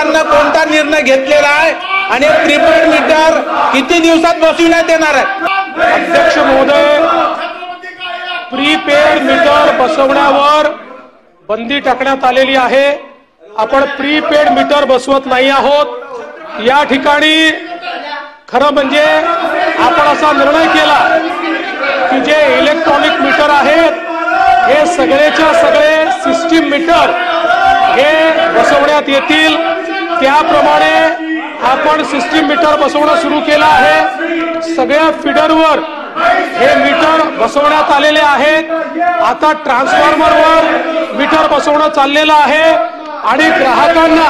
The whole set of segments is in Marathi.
ग्राहकांना कोणता निर्णय घेतलेला आहे आणि प्रीपेड मीटर किती दिवसात बसविण्यात येणार आहे? अध्यक्ष महोदय, प्रीपेड मीटर बसवण्यावर बंदी टाकण्यात आलेली आहे। आपण प्रीपेड मीटर बसवत नाही आहोत। या ठिकाणी खरं म्हणजे आपण असा निर्णय केला की जे इलेक्ट्रॉनिक मीटर आहेत हे सगळेच्या सगळे सिस्टीम मीटर हे बसवण्यात येतील। त्याप्रमाणे आपण सिस्टीम मीटर बसवणं सुरू केलं आहे। सगळ्या फीडरवर हे मीटर बसवण्यात आलेले आहेत। आता ट्रान्सफॉर्मरवर मीटर बसवणं चाललेलं आहे आणि ग्राहकांना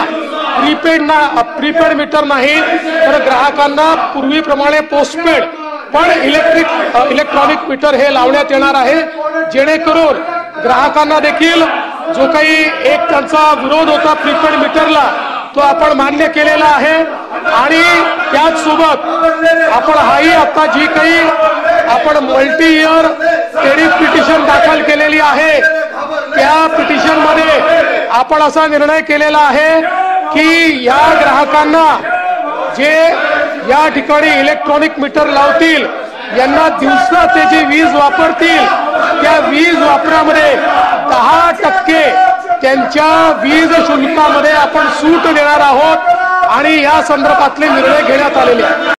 प्रीपेड मीटर नाही तर ग्राहकांना पूर्वीप्रमाणे पोस्टपेड पण इलेक्ट्रॉनिक मीटर हे लावण्यात येणार आहे, जेणेकरून ग्राहकांना देखील जो काही एक त्यांचा विरोध होता प्रीपेड मीटरला तो आपण मान्य केलेला आहे। आणि त्याच सोबत आपण हाही आता जी काही आपण मल्टी इयर टेरिफ पिटिशन दाखल केलेली आहे त्या पिटिशन मध्ये आपण असा निर्णय केलेला आहे की या ग्राहकांना जे या ठिकाणी इलेक्ट्रॉनिक मीटर लावतील यांना दिवसा ते जी वीज वापरतील त्या वीज वापरामध्ये 10% त्यांच्या वीज शुल्कामध्ये आपण सूट देणार आहोत आणि या संदर्भातले निर्णय घेण्यात आलेले आहेत।